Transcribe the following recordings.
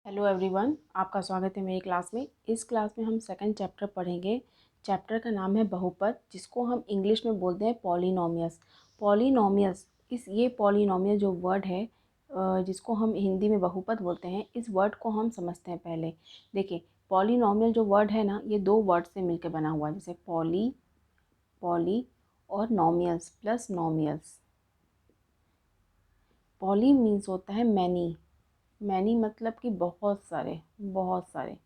Hello everyone, आपका स्वागत है मेरी क्लास में। इस क्लास में हम सेकंड चैप्टर पढ़ेंगे। चैप्टर का नाम है बहुपद, जिसको हम इंग्लिश में बोलते हैं पॉलिनोमियस। पॉलिनोमियस ये पॉलिनोमियल जो वर्ड है, जिसको हम हिंदी में बहुपद बोलते हैं, इस वर्ड को हम समझते हैं। पहले देखिए, पॉलिनोमियल जो वर्ड है ना, ये दो वर्ड से मिलकर बना हुआ है, जैसे पॉली और नोमियल्स प्लस नोमियल्स। पॉली मीन्स होता है मैनी। मैनी मतलब कि बहुत सारे, बहुत सारे,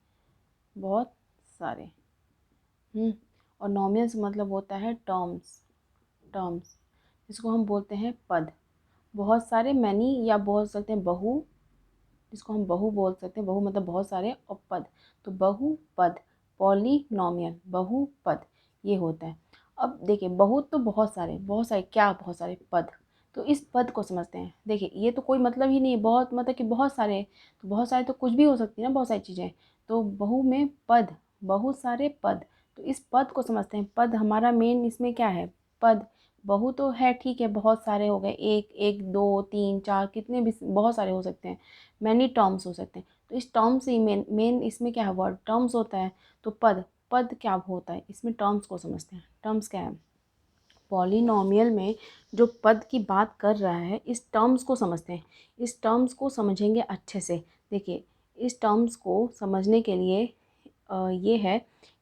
बहुत सारे। और नॉमिनल्स मतलब होता है टर्म्स। टर्म्स जिसको हम बोलते हैं पद। बहुत सारे मैनी, या बोल सकते हैं बहु, जिसको हम बहु बोल सकते हैं। बहु मतलब बहुत सारे, और पद तो बहुपद। पॉलीनोमियल बहुपद ये होता है। अब देखिए, बहुत तो बहुत सारे, बहुत सारे क्या, बहुत सारे पद। तो इस पद को समझते हैं। देखिए, ये तो कोई मतलब ही नहीं है, बहुत मतलब कि बहुत सारे। तो बहुत सारे तो कुछ भी हो सकती है ना, बहुत सारी चीज़ें। तो बहु में पद, बहुत सारे पद। तो इस पद को समझते हैं। पद हमारा मेन इसमें क्या है, पद। बहु तो है, ठीक है, बहुत सारे हो गए, एक एक दो तीन चार, कितने भी बहुत सारे हो सकते हैं। मैनी टर्म्स हो सकते हैं। तो इस टर्म से ही मेन इसमें क्या है, वर्ड टर्म्स होता है। तो पद, पद क्या होता है, इसमें टर्म्स को समझते हैं। टर्म्स क्या है, पॉलिनोमियल में जो पद की बात कर रहा है, इस टर्म्स को समझते हैं। इस टर्म्स को समझेंगे अच्छे से। देखिए, इस टर्म्स को समझने के लिए ये है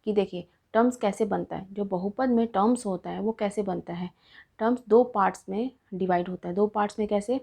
कि देखिए, टर्म्स कैसे बनता है। जो बहुपद में टर्म्स होता है वो कैसे बनता है। टर्म्स दो पार्ट्स में डिवाइड होता है। दो पार्ट्स में कैसे,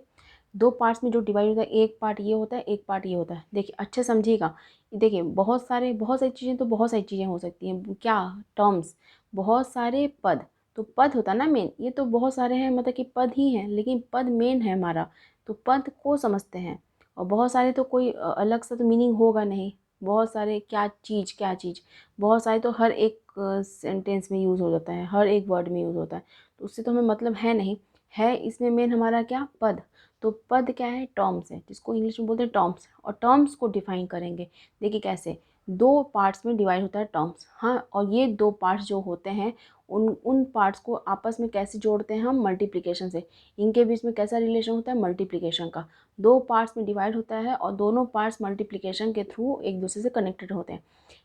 दो पार्ट्स में जो डिवाइड होता है, एक पार्ट ये होता है, एक पार्ट ये होता है। देखिए अच्छे समझिएगा। देखिए, बहुत सारे, बहुत सारी चीज़ें, तो बहुत सारी चीज़ें हो सकती हैं। क्या, टर्म्स, बहुत सारे पद। तो पद होता ना मेन, ये तो बहुत सारे हैं, मतलब कि पद ही हैं, लेकिन पद मेन है हमारा। तो पद को समझते हैं। और बहुत सारे तो कोई अलग सा तो मीनिंग होगा नहीं। बहुत सारे क्या चीज़, क्या चीज़, बहुत सारे तो हर एक सेंटेंस में यूज़ हो जाता है, हर एक वर्ड में यूज़ होता है। तो उससे तो हमें मतलब है नहीं। है इसमें मेन हमारा क्या, पद। तो पद क्या है, टर्म्स है, जिसको इंग्लिश में बोलते हैं टर्म्स। और टर्म्स को डिफाइन करेंगे। देखिए कैसे, दो पार्ट्स में डिवाइड होता है टर्म्स। हाँ, और ये दो पार्ट्स जो होते हैं, उन पार्ट्स को आपस में कैसे जोड़ते हैं हम, मल्टीप्लिकेशन से। इनके बीच में कैसा रिलेशन होता है, मल्टीप्लिकेशन का। दो पार्ट्स में डिवाइड होता है और दोनों पार्ट्स मल्टीप्लिकेशन के थ्रू एक दूसरे से कनेक्टेड होते हैं।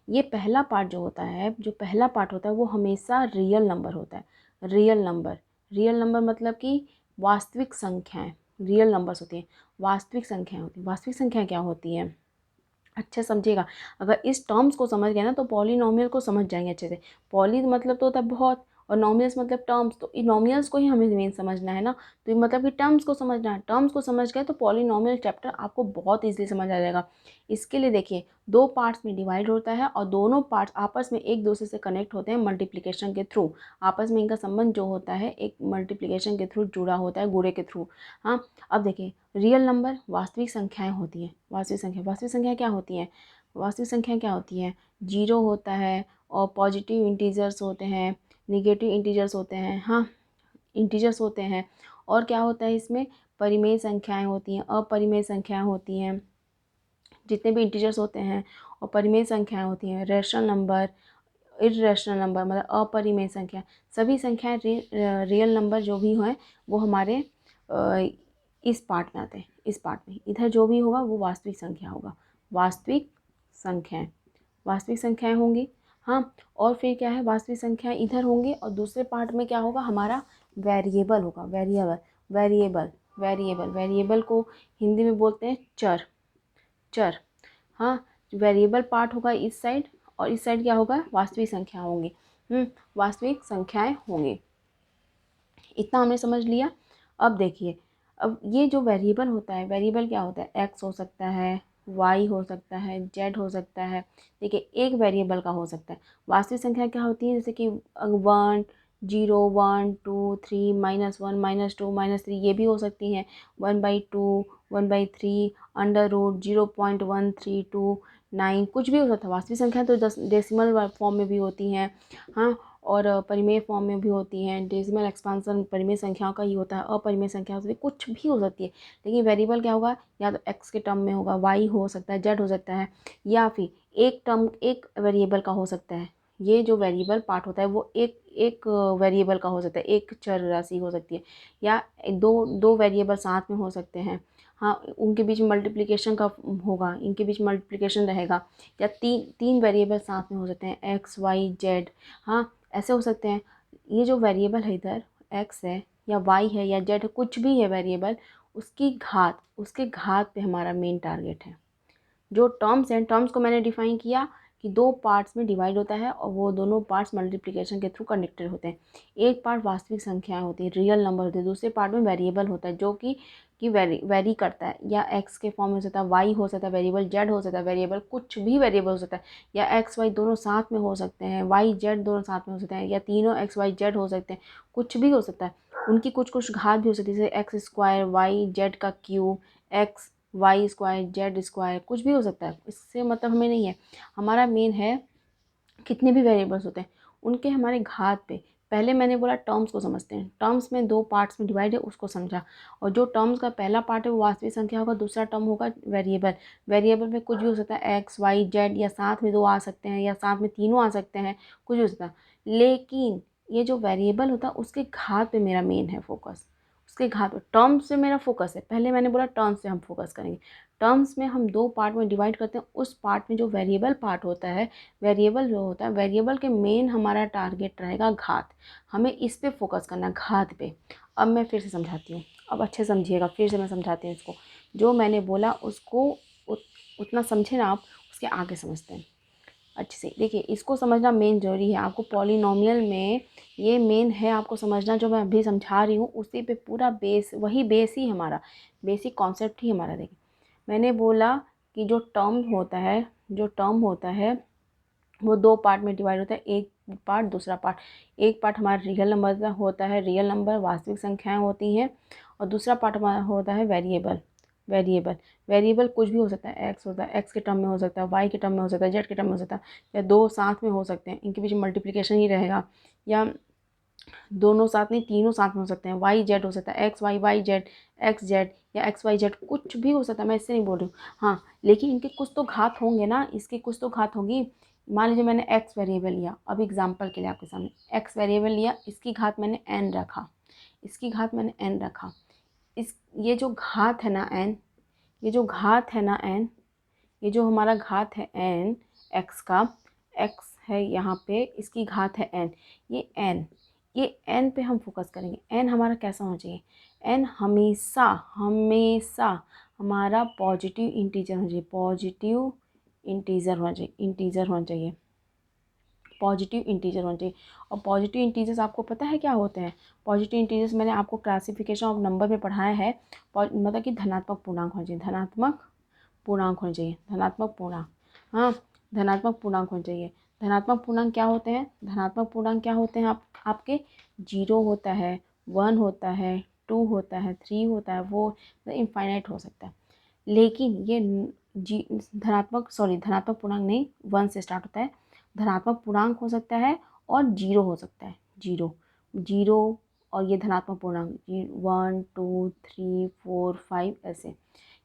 ये पहला पार्ट जो होता है, जो पहला पार्ट होता है, वो हमेशा रियल नंबर होता है। रियल नंबर, रियल नंबर मतलब कि वास्तविक संख्याएं। रियल नंबर्स होती हैं, वास्तविक संख्याएं होती हैं। वास्तविक संख्याएं क्या होती हैं, अच्छे समझिएगा। अगर इस टर्म्स को समझ गए ना, तो पॉलिनोमियल को समझ जाएंगे अच्छे से। पॉली मतलब तो होता है बहुत, और नोमियल्स मतलब टर्म्स। तो इन नोमियल्स को ही हमें मेन समझना है ना। तो ये मतलब कि टर्म्स को समझना है। टर्म्स को समझ गए तो पॉलिनोमियल चैप्टर आपको बहुत ईजिली समझ आ जाएगा। इसके लिए देखिए, दो पार्ट्स में डिवाइड होता है और दोनों पार्ट्स आपस में एक दूसरे से कनेक्ट होते हैं मल्टीप्लिकेशन के थ्रू। आपस में इनका संबंध जो होता है, एक मल्टीप्लिकेशन के थ्रू जुड़ा होता है, गुणे के थ्रू। हाँ, अब देखिए, रियल नंबर वास्तविक संख्याएं होती हैं। वास्तविक संख्याएं क्या होती हैं, वास्तविक संख्याएं क्या होती हैं, जीरो होता है, और पॉजिटिव इंटीजर्स होते हैं, निगेटिव इंटीजर्स होते हैं। हाँ, इंटीजर्स होते हैं। और क्या होता है इसमें, परिमेय संख्याएं होती हैं, अपरिमेय संख्याएं होती हैं। जितने भी इंटीजर्स होते हैं और परिमेय संख्याएं होती हैं, रैशनल नंबर, इर्रेशनल नंबर मतलब अपरिमेय संख्या। सभी संख्याएं रियल नंबर जो भी हैं, वो हमारे इस पार्ट में आते हैं। इस पार्ट में इधर जो भी होगा वो वास्तविक संख्या होगा। वास्तविक संख्याएं, वास्तविक संख्याएं होंगी। हाँ, और फिर क्या है, वास्तविक संख्याएं इधर होंगी, और दूसरे पार्ट में क्या होगा, हमारा वेरिएबल होगा। वेरिएबल, वेरिएबल, वेरिएबल, वेरिएबल को हिंदी में बोलते हैं चर। चर, हाँ, वेरिएबल पार्ट होगा इस साइड, और इस साइड क्या होगा, वास्तविक संख्या होंगी। वास्तविक संख्याएं होंगी। इतना हमने समझ लिया। अब देखिए, अब ये जो वेरिएबल होता है, वेरिएबल क्या होता है, एक्स हो सकता है, वाई हो सकता है, जेड हो सकता है। देखिए, एक वेरिएबल का हो सकता है। वास्तविक संख्या क्या होती है, जैसे कि 1, 0, 1, 2, 3, -1, -2, -3, ये भी हो सकती हैं। 1/2, 1/3, √ 0.1329, कुछ भी हो सकता है। वास्तविक संख्या तो डेसिमल फॉर्म में भी होती हैं। हाँ, और परिमेय फॉर्म में भी होती हैं। डेसिमल एक्सपांसन परिमेय संख्याओं का ही होता है। अपरिमेय संख्या होती है, कुछ भी हो सकती है। लेकिन वेरिएबल क्या होगा, या तो एक्स के टर्म में होगा, वाई हो सकता है, जेड हो सकता है, या फिर एक टर्म, एक वेरिएबल का हो सकता है। ये जो वेरिएबल पार्ट होता है वो एक एक वेरिएबल का हो सकता है, एक चर राशि हो सकती है, या दो दो वेरिएबल साथ में हो सकते हैं। हाँ, उनके बीच में मल्टीप्लिकेशन का होगा, इनके बीच मल्टीप्लिकेशन रहेगा, या तीन वेरिएबल साथ में हो सकते हैं, एक्स वाई जेड। हाँ, ऐसे हो सकते हैं। ये जो वेरिएबल है इधर, एक्स है या वाई है या जेड है, कुछ भी है वेरिएबल, उसके घात पे हमारा मेन टारगेट है। जो टर्म्स हैं, टर्म्स को मैंने डिफाइन किया कि दो पार्ट्स में डिवाइड होता है और वो दोनों पार्ट्स मल्टीप्लिकेशन के थ्रू कनेक्टेड होते हैं। एक पार्ट वास्तविक संख्याएं होती है, रियल नंबर होते हैं, दूसरे पार्ट में वेरिएबल होता है जो कि वेरी करता है, या एक्स के फॉर्म में हो सकता है, वाई हो सकता है वेरिएबल, जेड हो सकता है वेरिएबल, कुछ भी वेरिएबल हो सकता है, या एक्स वाई दोनों साथ में हो सकते हैं, वाई जेड दोनों साथ में हो सकते हैं, या तीनों एक्स वाई जेड हो सकते हैं, कुछ भी हो सकता है। उनकी कुछ घात भी हो सकती है, जैसे एक्स स्क्वायर वाई जेड का cube, x y square z square, कुछ भी हो सकता है। इससे मतलब हमें नहीं है, हमारा मेन है कितने भी वेरिएबल्स होते हैं उनके हमारे घात पे। पहले मैंने बोला टर्म्स को समझते हैं, टर्म्स में दो पार्ट्स में डिवाइड है उसको समझा, और जो टर्म्स का पहला पार्ट है वो वास्तविक संख्या होगा, दूसरा टर्म होगा वेरिएबल। वेरिएबल में कुछ भी हो सकता है, एक्स वाई जेड, या साथ में दो आ सकते हैं या साथ में तीनों आ सकते हैं, कुछ भी हो सकता है। लेकिन ये जो वेरिएबल होता है उसके घात पे मेरा मेन है फोकस, उसके घात पे। टर्म्स से मेरा फोकस है, पहले मैंने बोला टर्म्स से हम फोकस करेंगे। टर्म्स में हम दो पार्ट में डिवाइड करते हैं, उस पार्ट में जो वेरिएबल पार्ट होता है, वेरिएबल जो होता है, वेरिएबल के मेन हमारा टारगेट रहेगा घात। हमें इस पे फोकस करना है, घात पे। अब मैं फिर से समझाती हूँ, अब अच्छे समझिएगा, फिर से मैं समझाती हूँ इसको। जो मैंने बोला उसको उतना समझे ना आप, उसके आगे समझते हैं अच्छे से। देखिए, इसको समझना मेन ज़रूरी है आपको। पॉलिनोमियल में ये मेन है आपको समझना, जो मैं अभी समझा रही हूँ उसी पे पूरा बेस, वही बेस ही हमारा, बेसिक कॉन्सेप्ट ही हमारा। देखिए, मैंने बोला कि जो टर्म होता है, जो टर्म होता है वो दो पार्ट में डिवाइड होता है, एक पार्ट दूसरा पार्ट। एक पार्ट हमारा रियल नंबर होता है, रियल नंबर वास्तविक संख्याएं होती हैं, और दूसरा पार्ट हमारा होता है वेरिएबल। वेरिएबल कुछ भी हो सकता है, एक्स होता है, एक्स के टर्म में हो सकता है, वाई के टर्म में हो सकता है, जेड के टर्म में हो सकता है, या दो साथ में हो सकते हैं, इनके बीच मल्टीप्लिकेशन ही रहेगा, या दोनों साथ नहीं तीनों साथ में हो सकते हैं, वाई जेड हो सकता है, x y y z, x z या एक्स वाई जेड, कुछ भी हो सकता है, मैं इससे नहीं बोल रही हूँ। हाँ, लेकिन इनके कुछ तो घात होंगे ना, इसकी कुछ तो घात होगी। मान लीजिए मैंने एक्स वेरिएबल लिया, अब एग्जाम्पल के लिए आपके सामने एक्स वेरिएबल लिया, इसकी घात मैंने एन रखा, इसकी घात मैंने एन रखा। इस ये जो घात है ना एन, ये जो घात है ना एन, ये जो हमारा घात है एन, एक्स का, एक्स है यहाँ पे, इसकी घात है एन, ये एन पे हम फोकस करेंगे। एन हमारा कैसा होना चाहिए? एन हमेशा हमेशा हमारा पॉजिटिव इंटीजर होना चाहिए, पॉजिटिव इंटीजर होना चाहिए, इंटीजर होना चाहिए, पॉजिटिव इंटीजर होना चाहिए। और पॉजिटिव इंटीजर्स आपको पता है क्या होते हैं? पॉजिटिव इंटीजर्स मैंने आपको क्लासिफिकेशन ऑफ नंबर में पढ़ाया है। मतलब कि धनात्मक पूर्णांक होना चाहिए, धनात्मक पूर्णांक होने चाहिए, धनात्मक पूर्णांक। हाँ, धनात्मक पूर्णांक होने चाहिए। धनात्मक पूर्णांक क्या होते हैं? धनात्मक पूर्णांक क्या होते हैं? आपके 0 होता है, 1 होता है, 2 होता है, 3 होता है, वो इनफाइनाइट हो सकता है। लेकिन ये धनात्मक पूर्णांक नहीं, 1 से स्टार्ट होता है। धनात्मक पूर्णांक हो सकता है और 0 हो सकता है, जीरो। और ये धनात्मक पूर्णांक 1 2 3 4 5 ऐसे,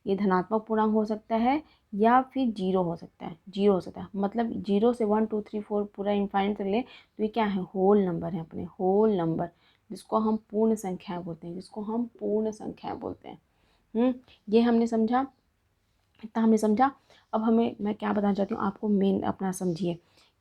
ये धनात्मक पूर्णांक हो सकता है या फिर 0 हो सकता है, 0 हो सकता है। मतलब 0 से 1 2 3 4 पूरा इनफाइनाइट तक ले तो ये क्या है? होल नंबर है, अपने होल नंबर, जिसको हम पूर्ण संख्याएं बोलते हैं, जिसको हम पूर्ण संख्याएं बोलते हैं। ये हमने समझा, इतना हमने समझा। अब मैं क्या बताना चाहती हूँ आपको, मेन अपना समझिए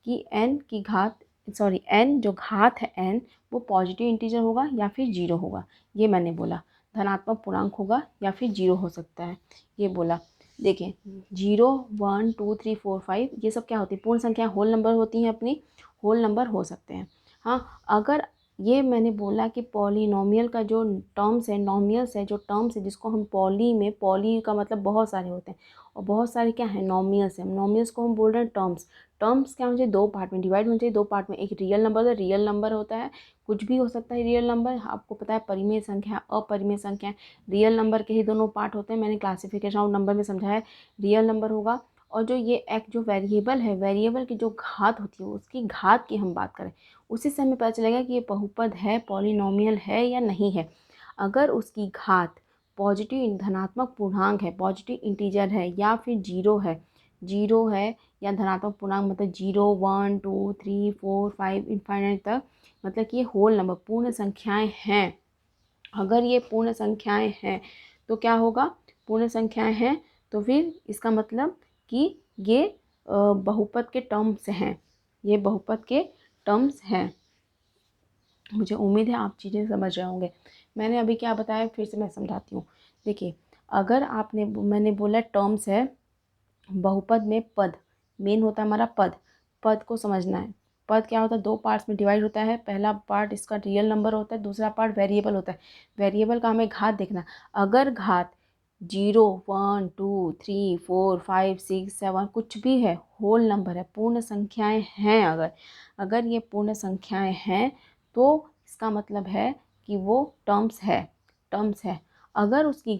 कि एन जो घात है एन, वो पॉजिटिव इंटीजर होगा या फिर 0 होगा। ये मैंने बोला, धनात्मक पूर्णांक होगा या फिर 0 हो सकता है, ये बोला। देखिए, 0 1 2 3 4 5 ये सब क्या होती है? पूर्ण संख्या, होल नंबर होती हैं अपनी, होल नंबर हो सकते हैं। हाँ, अगर ये मैंने बोला कि पॉलिनोमियल का जो टर्म्स है, नॉमियल्स है, जो टर्म्स है, जिसको हम पॉली का मतलब बहुत सारे होते हैं, और बहुत सारे क्या है? नॉमियल्स हैं। नॉमियल्स को हम बोल रहे हैं टर्म्स। टर्म्स क्या होना चाहिए? दो पार्ट में डिवाइड होना चाहिए, दो पार्ट में। एक रियल नंबर है, रियल नंबर होता है, कुछ भी हो सकता है रियल नंबर, आपको पता है, परिमेय संख्या, अपरिमेय संख्या, रियल नंबर के ही दोनों पार्ट होते हैं। मैंने क्लासिफिकेशन ऑफ नंबर में समझाया, रियल नंबर होगा। और जो ये एक जो वेरिएबल है, वेरिएबल की जो घात होती है, उसकी घात की हम बात करें, उसी से हमें पता चलेगा कि ये बहुपद है, पॉलिनोमियल है या नहीं है। अगर उसकी घात पॉजिटिव धनात्मक पूर्णांक है, पॉजिटिव इंटीजर है, या फिर 0 है, या धनात्मक पूर्णांक मतलब 0 1 2 3 4 5 इनफाइनाइट तक, मतलब कि ये होल नंबर, पूर्ण संख्याएं हैं। अगर ये पूर्ण संख्याएं हैं तो क्या होगा? पूर्ण संख्याएं हैं तो फिर इसका मतलब कि ये बहुपद के टर्म्स हैं, ये बहुपद के टर्म्स हैं। मुझे उम्मीद है आप चीज़ें समझ रहे होंगे। मैंने अभी क्या बताया फिर से मैं समझाती हूँ। देखिए, अगर मैंने बोला टर्म्स है, बहुपद में पद मेन होता है हमारा पद। पद को समझना है। पद क्या होता है, दो पार्ट्स में डिवाइड होता है। पहला पार्ट इसका रियल नंबर होता है, दूसरा पार्ट वेरिएबल होता है। वेरिएबल का हमें घात देखना। अगर घात 0, 1, 2, 3, 4, 5, 6, 7 कुछ भी है, होल नंबर है, पूर्ण संख्याएं हैं, अगर ये पूर्ण संख्याएं हैं तो इसका मतलब है कि वो टर्म्स है। अगर उसकी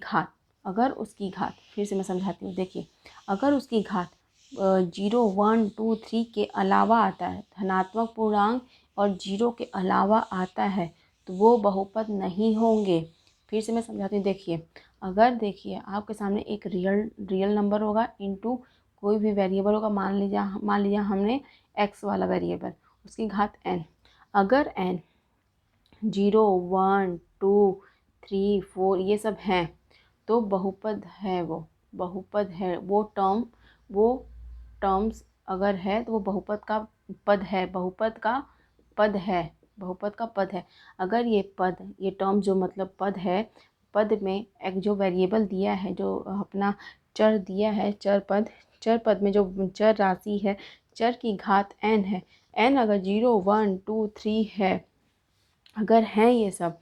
घात फिर से मैं समझाती हूँ। देखिए, अगर उसकी घात 0, 1, 2, 3 के अलावा आता है, धनात्मक पूर्णांक और 0 के अलावा आता है, तो वो बहुपद नहीं होंगे। फिर से मैं समझाती हूँ। देखिए आपके सामने एक रियल नंबर होगा इनटू कोई भी वेरिएबल होगा। मान लिया हमने x वाला वेरिएबल, उसकी घात n। अगर n 0, 1, 2, 3, 4 ये सब हैं तो बहुपद है, वो बहुपद है। वो टर्म्स अगर है तो वो बहुपद का पद है, बहुपद का पद है। अगर ये टर्म जो मतलब पद है, पद में एक जो वेरिएबल दिया है, जो अपना चर दिया है, चर पद में जो चर राशि है, चर की घात n है। n अगर 0, 1, 2, 3 है, अगर हैं ये सब,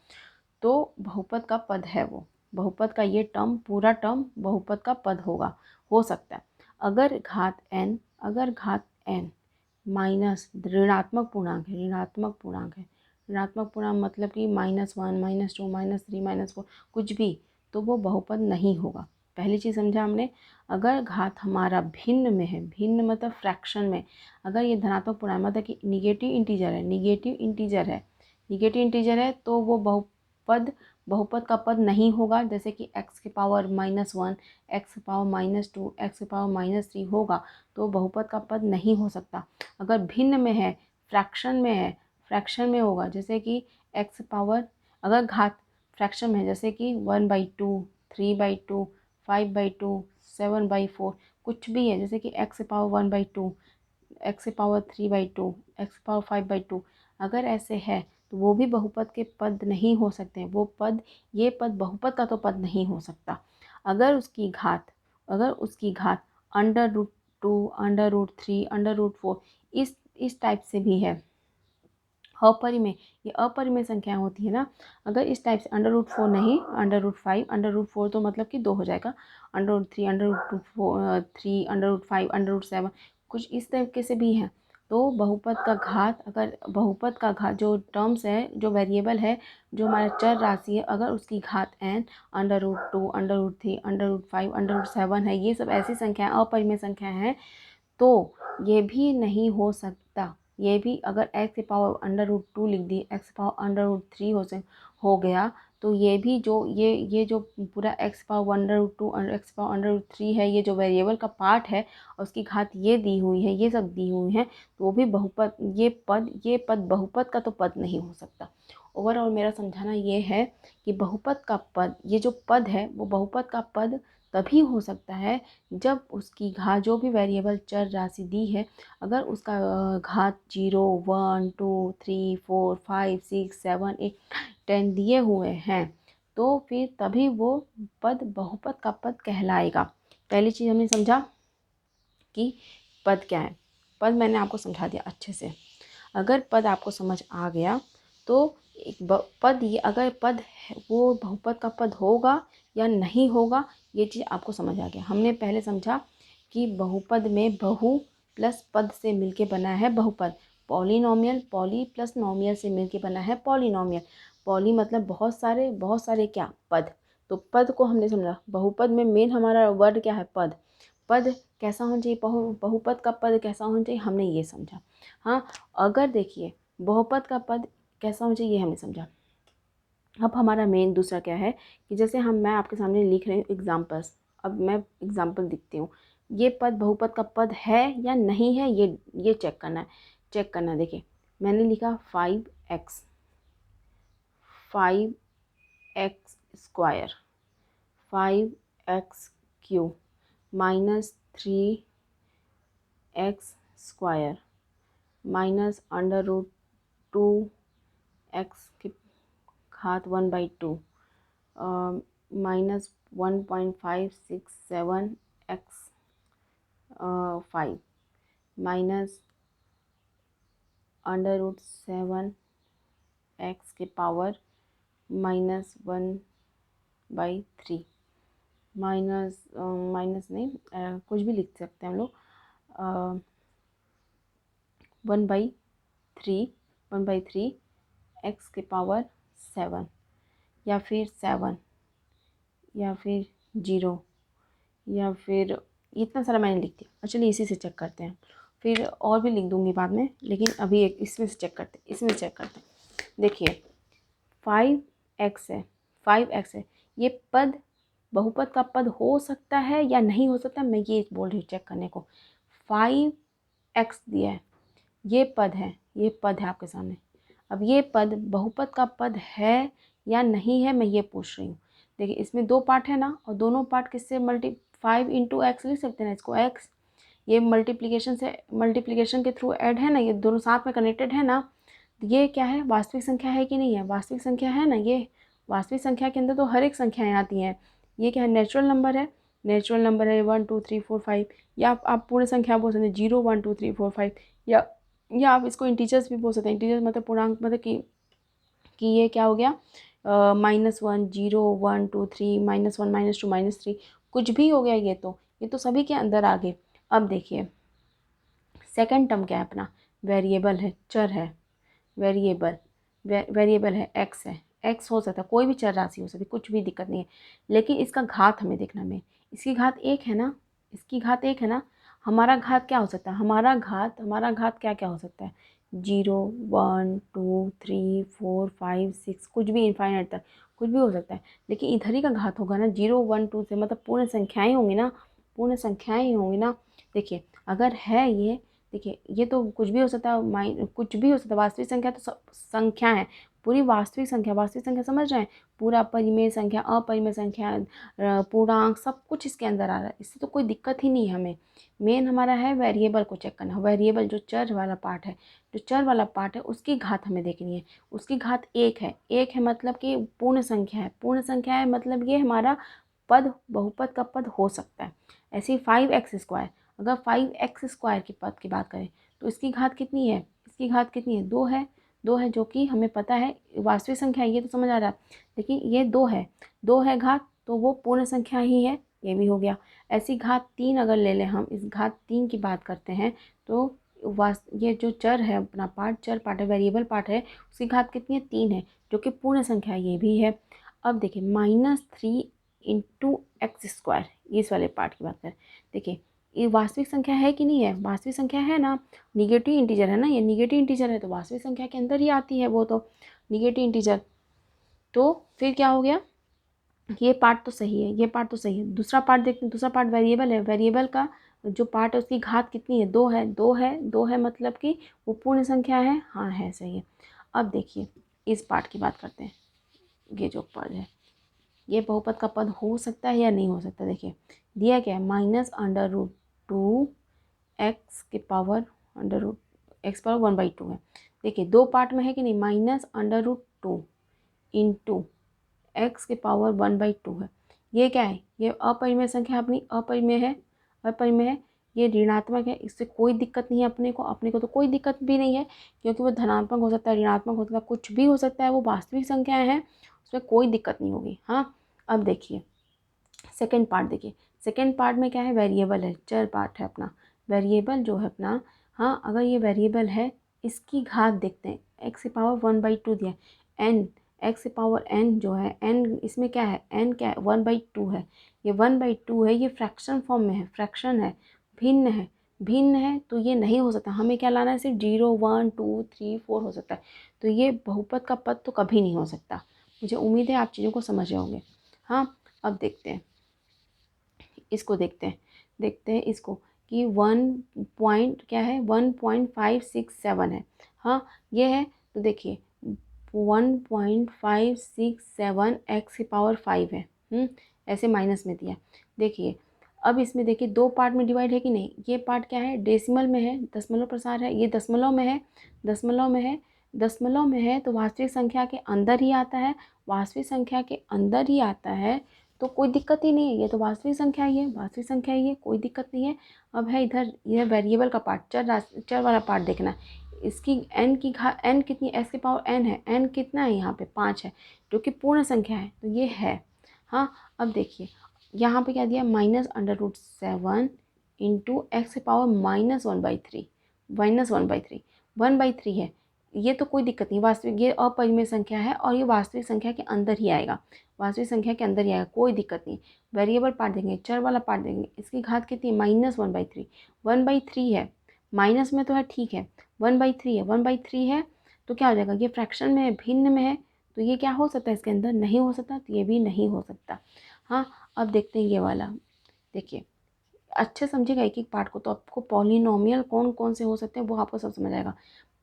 तो बहुपद का पद है वो। बहुपद का ये टर्म, पूरा टर्म बहुपद का पद हो सकता है। अगर घात n माइनस ऋणात्मक पूर्णांक है, ऋणात्मक पूर्णांक मतलब कि -1, -2, -3, -4 कुछ भी, तो वो बहुपद नहीं होगा। पहली चीज़ समझा हमने। अगर घात हमारा भिन्न में है, भिन्न मतलब फ्रैक्शन में, अगर ये धनात्मक पूर्णांक मतलब कि निगेटिव इंटीजर है तो वो बहुपद का पद नहीं होगा। जैसे कि x की पावर -1, x की पावर -2, x की पावर -3 होगा तो बहुपद का पद नहीं हो सकता। अगर भिन्न में है, फ्रैक्शन में होगा, जैसे कि x पावर, अगर घात फ्रैक्शन में है, जैसे कि 1/2, 3/2, 5/2, 7/4 कुछ भी है, जैसे कि x power 1/2, x power 3/2, x power 5/2, अगर ऐसे है तो वो भी बहुपद के पद नहीं हो सकते हैं। ये पद बहुपद का तो पद नहीं हो सकता। अगर उसकी घात √2, √3, √4 इस टाइप से भी है, अपरिमेय, ये अपरिमेय संख्याएं होती है ना। अगर इस टाइप से √4 नहीं, √5, √4 तो मतलब कि 2 हो जाएगा, √3, √3, √5, √7 कुछ इस तरीके से भी है। तो बहुपद का घात जो टर्म्स है, जो वेरिएबल है, जो हमारा चर राशि है, अगर उसकी घात n √2, √3, √5, √7 है, ये सब ऐसी संख्याएं, अपरिमेय संख्याएं हैं, तो ये भी नहीं हो सकता। ये भी अगर x की पावर √2 लिख दी, x पावर √3 हो गया, तो ये भी ये जो पूरा x पावर √2 और x पावर √3 है, ये जो वेरिएबल का पार्ट है और उसकी घात ये दी हुई है, ये सब दी हुई हैं, तो वो भी बहुपद, ये पद बहुपद का तो पद नहीं हो सकता। ओवरऑल मेरा समझाना ये है कि बहुपद का पद, ये जो पद है वो बहुपद का पद तभी हो सकता है जब उसकी घात, जो भी वेरिएबल चर राशि दी है, अगर उसका घात 0, 1, 2, 3, 4, 5, 6, 7, 8, 10 दिए हुए हैं, तो फिर तभी वो पद बहुपद का पद कहलाएगा। पहली चीज़ हमने समझा कि पद क्या है। पद मैंने आपको समझा दिया अच्छे से। अगर पद आपको समझ आ गया तो अगर पद है वो बहुपद का पद होगा या नहीं होगा, ये चीज़ आपको समझ आ गया। हमने पहले समझा कि बहुपद में बहु प्लस पद से मिलके बना है बहुपद। पॉली प्लस नॉमियल से मिलके बना है पॉलिनॉमियल। पॉली मतलब बहुत सारे क्या, पद। तो पद को हमने समझा। बहुपद में मेन हमारा वर्ड क्या है, पद। पद कैसा होना चाहिए, बहुपद का पद कैसा होना चाहिए, हमने ये समझा। हाँ, अगर देखिए बहुपद का पद कैसा होना चाहिए, ये हमने समझा। अब हमारा मेन दूसरा क्या है कि जैसे मैं आपके सामने लिख रही हूँ एग्जाम्पल्स। अब मैं एग्जाम्पल लिखती हूँ, ये पद बहुपद का पद है या नहीं है, ये चेक करना है। देखिए, मैंने लिखा 5x square, 5x x cube minus 3x square minus under root 2x की घात 1/2 minus 1.567x 5 minus under root 7x के पावर -1/3 माइनस नहीं कुछ भी लिख सकते हैं हम लोग 1/3 x के पावर 7 या फिर 7 या फिर 0 या फिर इतना सारा मैंने लिख दिया। चलिए इसी से चेक करते हैं, फिर और भी लिख दूंगी बाद में, लेकिन अभी एक इसमें से चेक करते हैं, इसमें से चेक करते हैं। देखिए 5x है, 5x है, ये पद बहुपद का पद हो सकता है या नहीं हो सकता, मैं ये बोल रही हूँ चेक करने को। 5x दिया है, ये पद है, ये पद है आपके सामने। अब ये पद बहुपद का पद है या नहीं है, मैं ये पूछ रही हूँ। देखिए इसमें दो पार्ट है ना, और दोनों पार्ट किससे 5 इंटू एक्स लिख सकते हैं ना, इसको x, ये मल्टीप्लिकेशन के थ्रू ऐड है ना, ये दोनों साथ में कनेक्टेड है ना। ये क्या है, वास्तविक संख्या है कि नहीं है, वास्तविक संख्या है ना। ये वास्तविक संख्या के अंदर तो हर एक संख्याएँ आती हैं। ये क्या है, नेचुरल नंबर है, नेचुरल नंबर है 1 2 3 4 5, या आप पूर्ण संख्या बोल सकते हैं 0 1 2 3 4 5, या आप इसको इंटीजर्स भी बोल सकते हैं। इंटीजर्स मतलब पूर्णांक, मतलब कि ये क्या हो गया, -1 0 1 2 3 -1 -2 -3, कुछ भी हो गया। ये तो सभी के अंदर आ गए। अब देखिए सेकंड टर्म क्या है अपना, वेरिएबल है, चर है, वेरिएबल है, एक्स है। एक्स हो सकता है, कोई भी चर राशि हो सकती है, कुछ भी दिक्कत नहीं है, लेकिन इसका घात हमें देखना है। इसकी घात 1 है ना, इसकी घात 1 है ना। हमारा घात क्या हो सकता है, हमारा घात क्या क्या हो सकता है, 0 1 2 3 4 5 6, कुछ भी इनफाइनाइट तक कुछ भी हो सकता है, लेकिन इधर ही का घात होगा ना। 0 1 2 से मतलब पूर्ण संख्याएं होंगी ना, पूर्ण संख्याएं ही होंगी ना। देखिए अगर है ये, देखिए ये तो कुछ भी हो सकता है, कुछ भी हो सकता है। वास्तविक संख्या तो संख्या है, पूरी वास्तविक संख्या समझ रहे हैं, पूरा परिमेय संख्या, अपरिमेय संख्या, पूर्णांक, सब कुछ इसके अंदर आ रहा है। इससे तो कोई दिक्कत ही नहीं है हमें। मेन हमारा है वेरिएबल को चेक करना। वेरिएबल जो चर वाला पार्ट है, उसकी घात हमें देखनी है। उसकी घात 1 है, 1 है मतलब कि पूर्ण संख्या है, पूर्ण संख्या है मतलब ये हमारा पद बहुपद का पद हो सकता है। ऐसे ही 5x स्क्वायर, अगर 5x स्क्वायर के पद की बात करें तो इसकी घात कितनी है, इसकी घात कितनी है, 2 है, 2 है, जो कि हमें पता है वास्तविक संख्या है, ये तो समझ आ रहा है। लेकिन ये 2 है घात, तो वो पूर्ण संख्या ही है, ये भी हो गया। ऐसी घात 3 अगर ले लें हम, इस घात 3 की बात करते हैं तो ये जो चर है अपना चर पार्ट है, वेरिएबल पार्ट है, उसकी घात कितनी है, 3 है, जो कि पूर्ण संख्या ये भी है। अब देखिए -3 इंटू एक्स स्क्वायर, इस वाले पार्ट की बात करें, देखिए ये वास्तविक संख्या है कि नहीं है, वास्तविक संख्या है ना, निगेटिव इंटीजर है ना, ये निगेटिव इंटीजर है तो वास्तविक संख्या के अंदर ही आती है वो तो निगेटिव इंटीजर। तो फिर क्या हो गया, ये पार्ट तो सही है, ये पार्ट तो सही है। दूसरा पार्ट देखते हैं, दूसरा पार्ट वेरिएबल है, वेरिएबल का जो पार्ट है उसकी घात कितनी है, 2 है, 2 है मतलब कि वो पूर्ण संख्या है, हाँ है, सही है। अब देखिए इस पार्ट की बात करते हैं, ये जो पद है ये बहुपद का पद हो सकता है या नहीं हो सकता। देखिए दिया क्या है, -√2 एक्स के पावर x पावर 1/2 है। देखिए दो पार्ट में है कि नहीं, -√2 इंटू एक्स के पावर 1/2 है। ये क्या है, ये अपरिमेय संख्या, अपनी अपरिमेय है, ये ऋणात्मक है, इससे कोई दिक्कत नहीं है अपने को तो कोई दिक्कत भी नहीं है, क्योंकि वो धनात्मक हो सकता है, ऋणात्मक हो सकता है, कुछ भी हो सकता है, वो वास्तविक संख्याएं हैं, उसमें कोई दिक्कत नहीं होगी। हाँ अब देखिए सेकेंड पार्ट, देखिए सेकेंड पार्ट में क्या है, वेरिएबल है, चर पार्ट है अपना, वेरिएबल जो है अपना। हाँ अगर ये वेरिएबल है, इसकी घात देखते हैं, एक्स की पावर 1/2 दिया है, एन एक्स की पावर एन जो है, एन इसमें क्या है, एन क्या है, 1/2 है, ये 1/2 है, ये फ्रैक्शन फॉर्म में है, फ्रैक्शन है, भिन्न है तो ये नहीं हो सकता। हमें क्या लाना है, सिर्फ 0 1 2 3 4 हो सकता है, तो ये बहुपद का पद तो कभी नहीं हो सकता। मुझे उम्मीद है आप चीज़ों को समझ रहे होंगे। हाँ अब देखते हैं इसको, देखते हैं इसको कि 1.567 है। हाँ ये है, तो देखिए 1.567 एक्स की पावर 5 है, ऐसे माइनस में दिया। देखिए अब इसमें देखिए 2 पार्ट में डिवाइड है कि नहीं, ये पार्ट क्या है डेसिमल में है, दशमलव प्रसार है, ये दशमलव में है, दशमलव में है, दशमलव में है तो वास्तविक संख्या के अंदर ही आता है, वास्तविक संख्या के अंदर ही आता है तो कोई दिक्कत ही नहीं है, ये तो वास्तविक संख्या ही है, वास्तविक संख्या ही है, कोई दिक्कत नहीं है। अब है इधर यह वेरिएबल का पार्ट, चर वाला पार्ट देखना, इसकी n कितनी, x की पावर n है, n कितना है यहाँ पे 5 है जो कि पूर्ण संख्या है तो ये है। हाँ अब देखिए यहाँ पे क्या दिया -√7 इंटू एक्स की पावर -1/3, -1/3, 1/3 है, ये तो कोई दिक्कत नहीं, वास्तविक ये अपरिमेय संख्या है और ये वास्तविक संख्या के अंदर ही आएगा, वास्तविक संख्या के अंदर ही आएगा, कोई दिक्कत नहीं। वेरिएबल पार्ट देंगे, चर वाला पार्ट देंगे, इसकी घात कितनी -1/3, 1/3 है, माइनस में तो है ठीक है, 1/3 है, 1/3 है तो क्या हो जाएगा, ये फ्रैक्शन में है, भिन्न में है तो ये क्या हो सकता है इसके अंदर, नहीं हो सकता, तो ये भी नहीं हो सकता। हाँ अब देखते हैं ये वाला, देखिए अच्छे समझिएगा एक एक पार्ट को, तो आपको पॉलिनोमियल कौन कौन से हो सकते हैं वो आपको सब समझ आएगा।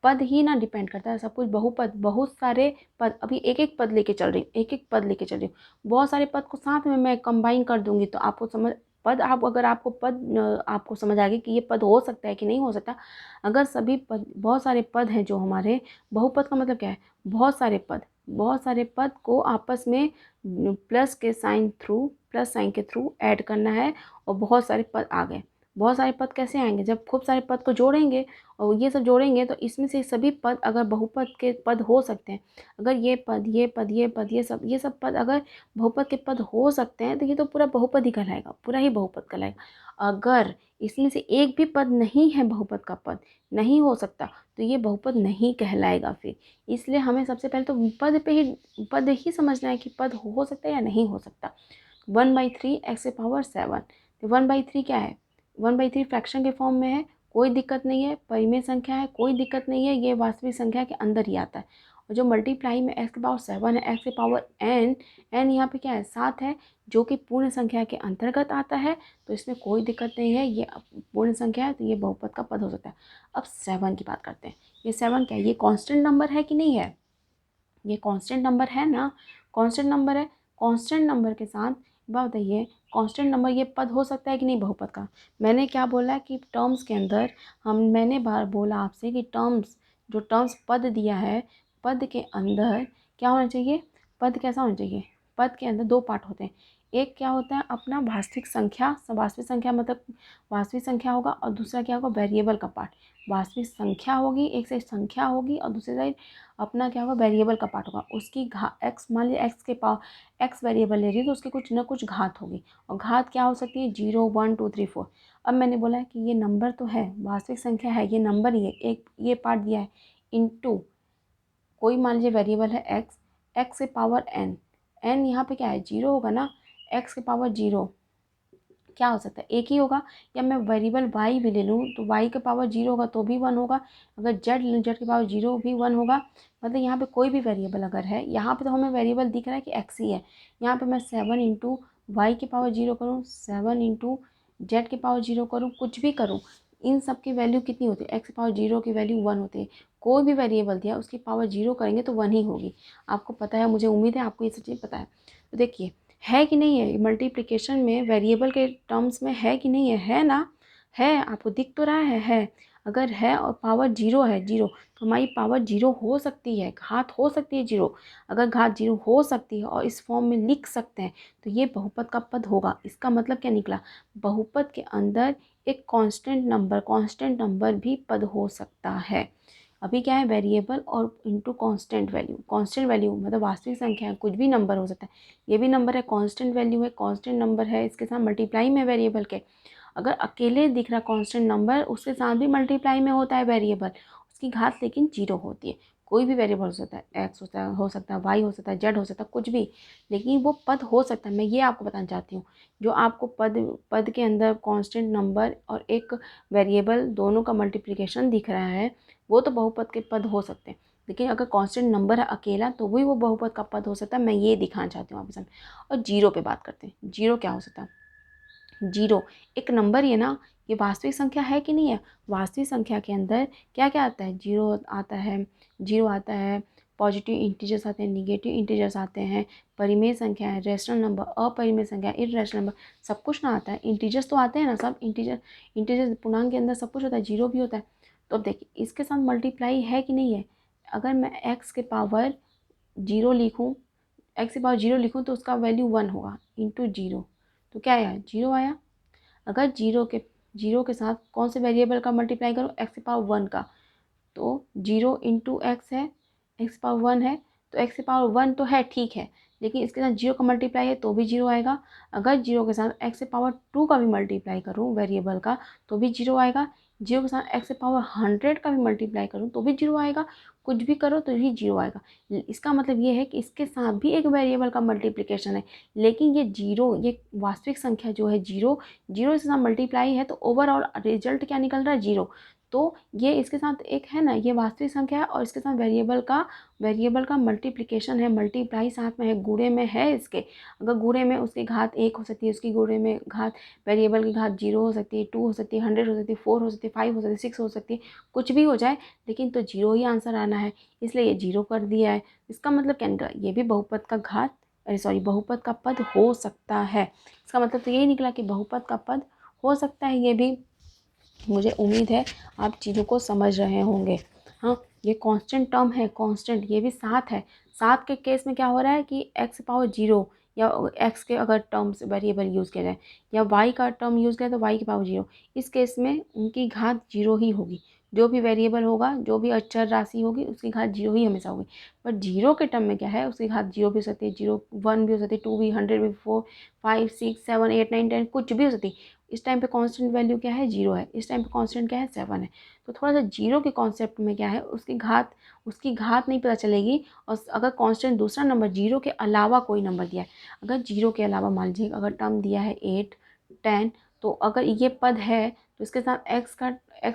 पद ही ना डिपेंड करता है सब कुछ, बहुपद, बहुत सारे पद, अभी एक एक पद लेके चल रही हूँ, एक एक पद लेके चल रही हूँ, बहुत सारे पद को साथ में मैं कंबाइन कर दूंगी तो आपको समझ, पद आप अगर आपको पद आपको समझ आ गई कि ये पद हो सकता है कि नहीं हो सकता। अगर सभी पद, बहुत सारे पद हैं जो हमारे, बहुपद का मतलब क्या है, बहुत सारे पद, बहुत सारे पद को आपस में प्लस साइन के थ्रू ऐड करना है और बहुत सारे पद आ गए। बहुत सारे पद कैसे आएंगे, जब खूब सारे पद को जोड़ेंगे और ये सब जोड़ेंगे तो इसमें से सभी पद अगर बहुपद के पद हो सकते हैं, अगर ये पद, ये पद, ये पद, ये सब पद अगर बहुपद के पद हो सकते हैं तो ये तो पूरा बहुपद ही कहलाएगा, पूरा ही बहुपद कहलाएगा। अगर इसमें से एक भी पद नहीं है, बहुपद का पद नहीं हो सकता तो ये बहुपद नहीं कहलाएगा फिर। इसलिए हमें सबसे पहले तो पद ही समझना है कि पद हो सकता है या नहीं हो सकता। 1/3 एक्स की पावर 7, तो 1/3 क्या है, 1/3 फ्रैक्शन के फॉर्म में है, कोई दिक्कत नहीं है, परिमेय संख्या है, कोई दिक्कत नहीं है, ये वास्तविक संख्या के अंदर ही आता है। और जो मल्टीप्लाई में एक्स की पावर 7 है, एक्स की पावर n यहाँ पे क्या है 7 है जो कि पूर्ण संख्या के अंतर्गत आता है तो इसमें कोई दिक्कत नहीं है, ये पूर्ण संख्या है तो ये बहुपद का पद हो सकता है। अब 7 की बात करते हैं, ये 7 क्या है, ये कांस्टेंट नंबर है कि नहीं है, ये कांस्टेंट नंबर है ना, कांस्टेंट नंबर है, कांस्टेंट नंबर के साथ बात बताइए, कांस्टेंट नंबर ये पद हो सकता है कि नहीं बहुपद का। मैंने क्या बोला कि टर्म्स के अंदर मैंने बार बोला आपसे कि जो टर्म्स पद दिया है, पद के अंदर क्या होना चाहिए, पद कैसा होना चाहिए, पद के अंदर 2 पार्ट होते हैं, एक क्या होता है अपना वास्तविक संख्या मतलब वास्तविक संख्या होगा और दूसरा क्या होगा वेरिएबल का पार्ट, वास्तविक संख्या होगी, एक साइड संख्या होगी और दूसरी साइड अपना क्या होगा वेरिएबल का पार्ट होगा, उसकी एक्स, मान लीजिए एक्स के पावर, एक्स वेरिएबल ले रही है तो उसकी कुछ ना कुछ घात होगी और घात क्या हो सकती है 0 1 2 3 4। अब मैंने बोला है कि ये नंबर तो है, वास्तविक संख्या है, ये नंबर ही है, एक ये पार्ट दिया है इनटू कोई मान लीजिए वेरिएबल है एक्स, एक्स के पावर n यहाँ पे क्या है 0 होगा ना, एक्स के पावर 0 क्या हो सकता है एक ही होगा, या मैं वेरिएबल y भी ले लूँ तो y के पावर 0 होगा तो भी 1 होगा, अगर z ले लूँ z के पावर 0 भी 1 होगा, मतलब यहाँ पे कोई भी वेरिएबल अगर है, यहाँ पे तो हमें वेरिएबल दिख रहा है कि x ही है, यहाँ पे मैं 7 इंटू वाई के पावर 0 करूँ, 7 इंटू जेड के पावर 0 करूँ, कुछ भी करूँ, इन सब की वैल्यू कितनी होती है, एक्स के पावर 0 की वैल्यू 1 होती है, कोई भी वेरिएबल दिया उसकी पावर 0 करेंगे तो 1 ही होगी। आपको पता है, मुझे उम्मीद है आपको ये सब चीज़ पता है। तो देखिए है कि नहीं है, मल्टीप्लिकेशन में वेरिएबल के टर्म्स में है कि नहीं है, है ना, है, आपको दिख तो रहा है। अगर है और पावर 0 है, 0 तो हमारी पावर 0 हो सकती है, घात हो सकती है 0, अगर घात 0 हो सकती है और इस फॉर्म में लिख सकते हैं तो ये बहुपद का पद होगा। इसका मतलब क्या निकला, बहुपद के अंदर एक कांस्टेंट नंबर भी पद हो सकता है। अभी क्या है वेरिएबल और इनटू कांस्टेंट वैल्यू मतलब वास्तविक संख्या है, कुछ भी नंबर हो सकता है, ये भी नंबर है, कांस्टेंट वैल्यू है, कांस्टेंट नंबर है, इसके साथ मल्टीप्लाई में वेरिएबल के, अगर अकेले दिख रहा कांस्टेंट नंबर उसके साथ भी मल्टीप्लाई में होता है वेरिएबल, उसकी घात लेकिन 0 होती है। कोई भी वेरिएबल हो सकता है, एक्स हो सकता है वाई हो सकता है जेड हो सकता है, कुछ भी, लेकिन वो पद हो सकता है। मैं ये आपको बताना चाहती हूँ, जो आपको पद के अंदर कांस्टेंट नंबर और एक वेरिएबल दोनों का मल्टीप्लिकेशन दिख रहा है वो तो बहुपद के पद हो सकते हैं, लेकिन अगर कांस्टेंट नंबर है अकेला तो वही वो बहुपद का पद हो सकता है। मैं ये दिखाना चाहती हूँ आपके सामने। और 0 पे बात करते हैं, 0 क्या हो सकता है, 0 एक नंबर ही है ना, ये वास्तविक संख्या है कि नहीं है, वास्तविक संख्या के अंदर क्या क्या आता है, 0 आता है, 0 आता है, पॉजिटिव इंटीजर्स आते हैं, निगेटिव इंटीजर्स आते हैं, परिमेय संख्या है, रैशनल नंबर, अपरिमेय संख्या, इर्रेशनल नंबर, सब कुछ ना आता है। इंटीजर्स तो आते हैं ना, सब इंटीजर पूर्णांक के अंदर सब कुछ होता है, जीरो भी होता है। तो अब देखिए इसके साथ मल्टीप्लाई है कि नहीं है। अगर मैं एक्स के पावर जीरो लिखूँ, एक्स के पावर जीरो लिखूँ तो उसका वैल्यू 1 होगा, इंटू जीरो, तो क्या आया, जीरो आया। अगर जीरो के साथ कौन से वेरिएबल का मल्टीप्लाई करूँ, एक्स के पावर 1 का, तो जीरो इंटू एक्स है, एक्स पावर 1 है, तो एक्स पावर 1 तो है, ठीक है, लेकिन इसके साथ जीरो का मल्टीप्लाई है तो भी जीरो आएगा। अगर जीरो के साथ एक्स पावर 2 का भी मल्टीप्लाई करूँ वेरिएबल का तो भी जीरो आएगा। जीरो के साथ एक्स पावर 100 का भी मल्टीप्लाई करूँ तो भी जीरो आएगा। कुछ भी करो तो भी जीरो आएगा। इसका मतलब ये है कि इसके साथ भी एक वेरिएबल का मल्टीप्लिकेशन है, लेकिन ये जीरो, ये वास्तविक संख्या जो है जीरो, जीरो के साथ मल्टीप्लाई है तो ओवरऑल रिजल्ट क्या निकल रहा है, जीरो। तो ये इसके साथ एक है ना, ये वास्तविक संख्या है और इसके साथ वेरिएबल का मल्टीप्लिकेशन है, मल्टीप्लाई साथ में है, गुणे में है इसके। अगर गुणे में उसकी घात 1 हो सकती है, उसकी गुणे में घात वेरिएबल की घात 0 हो सकती है, 2 हो सकती है, 100 हो सकती है, 4 हो सकती है, 5 हो सकती है, 6 हो सकती है, कुछ भी हो जाए, लेकिन तो जीरो ही आंसर आना है, इसलिए ये जीरो कर दिया है। इसका मतलब क्या निकला, ये भी बहुपद का घात, बहुपद का पद हो सकता है। इसका मतलब तो यही निकला कि बहुपद का पद हो सकता है ये भी। मुझे उम्मीद है आप चीज़ों को समझ रहे होंगे। हाँ, ये कांस्टेंट टर्म है, कांस्टेंट, ये भी सात है। सात के केस में क्या हो रहा है कि एक्स पावर जीरो, या एक्स के अगर टर्म्स वेरिएबल यूज़ किया जाए, या वाई का टर्म यूज़ किया तो वाई की पावर जीरो, इस केस में उनकी घात जीरो ही होगी। जो भी वेरिएबल होगा, जो भी अचर राशि होगी, उसकी घात जीरो ही हमेशा होगी। बट जीरो के टर्म में क्या है, उसकी घात जीरो भी हो सकती है, जीरो 1 भी हो सकती है, 2 भी, 100 भी, 4 5 6 7 8 9 10 कुछ भी हो सकती है। इस टाइम पे कांस्टेंट वैल्यू क्या है, जीरो है। इस टाइम पे कांस्टेंट क्या है, 7 है। तो थोड़ा सा जीरो के कॉन्सेप्ट में क्या है, उसकी घात नहीं पता चलेगी। और अगर कांस्टेंट दूसरा नंबर जीरो के अलावा कोई नंबर दिया है, अगर जीरो के अलावा मान लीजिए अगर टर्म दिया है 8 10, तो अगर ये पद है तो इसके साथ एक्स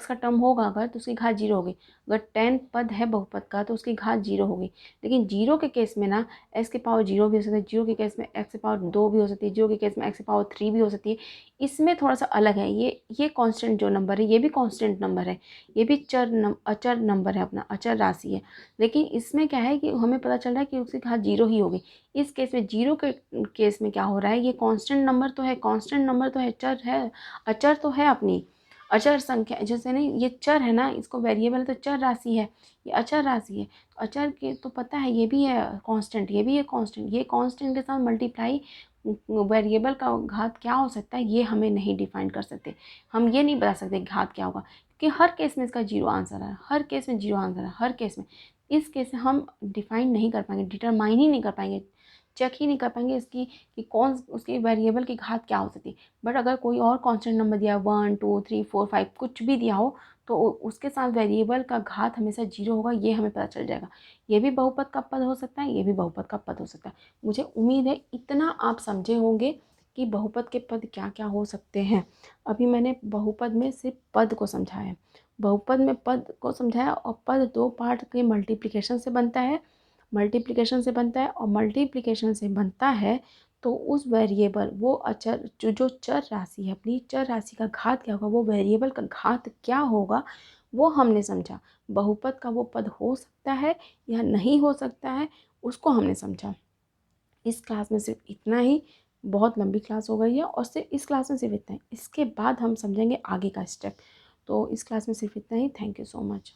का टर्म होगा अगर, तो उसकी घात जीरो होगी। अगर 10 पद है बहुपद का तो उसकी घात जीरो होगी। लेकिन जीरो के केस में ना एक्स के पावर जीरो भी हो सकती है, जीरो के केस में एक्स के पावर 2 भी हो सकती है, जीरो के केस में एक्स के पावर 3 भी हो सकती है। इसमें थोड़ा सा अलग है, ये कांस्टेंट जो नंबर है ये भी कांस्टेंट नंबर है, ये भी अचर नंबर है, अपना अचर राशि है। लेकिन इसमें क्या है कि हमें पता चल रहा है कि उसकी घात जीरो ही होगी। इस केस में जीरो के केस में क्या हो रहा है, ये कांस्टेंट नंबर तो है, कांस्टेंट नंबर तो है, चर है, अचर तो है अपनी, अचर संख्या जैसे नहीं, ये चर है ना, इसको वेरिएबल है तो चर राशि है, ये अचर राशि है। तो अचर के तो पता है ये भी है कांस्टेंट, ये भी है कांस्टेंट, ये कांस्टेंट के साथ मल्टीप्लाई वेरिएबल का घात क्या हो सकता है ये हमें नहीं डिफाइन कर सकते। हम ये नहीं बता सकते घात क्या होगा, क्योंकि हर केस में इसका जीरो आंसर है, हर केस में जीरो आंसर है, हर केस में। इस केस में हम डिफाइन नहीं कर पाएंगे, डिटरमाइन ही नहीं कर पाएंगे, चेक ही नहीं कर पाएंगे इसकी कि कौन उसके वेरिएबल की घात क्या हो सकती है। बट अगर कोई और कांस्टेंट नंबर दिया, 1 2 3 4 5 कुछ भी दिया हो, तो उसके साथ वेरिएबल का घात हमेशा जीरो होगा, ये हमें पता चल जाएगा। ये भी बहुपद का पद हो सकता है, ये भी बहुपद का पद हो सकता है। मुझे उम्मीद है इतना आप समझे होंगे कि बहुपद के पद क्या क्या हो सकते हैं। अभी मैंने बहुपद में सिर्फ पद को समझाया है, बहुपद में पद को समझाया, और पद दो पार्ट के मल्टीप्लिकेशन से बनता है, और मल्टीप्लिकेशन से बनता है। तो उस वेरिएबल, वो अचर जो चर राशि है, अपनी चर राशि का घात क्या होगा, वो वेरिएबल का घात क्या होगा, वो हमने समझा। बहुपद का वो पद हो सकता है या नहीं हो सकता है, उसको हमने समझा। इस क्लास में सिर्फ इतना ही, बहुत लंबी क्लास हो गई है, और सिर्फ इस क्लास में सिर्फ इतना ही, इसके बाद हम समझेंगे आगे का स्टेप। तो इस क्लास में सिर्फ इतना ही। Thank you so much.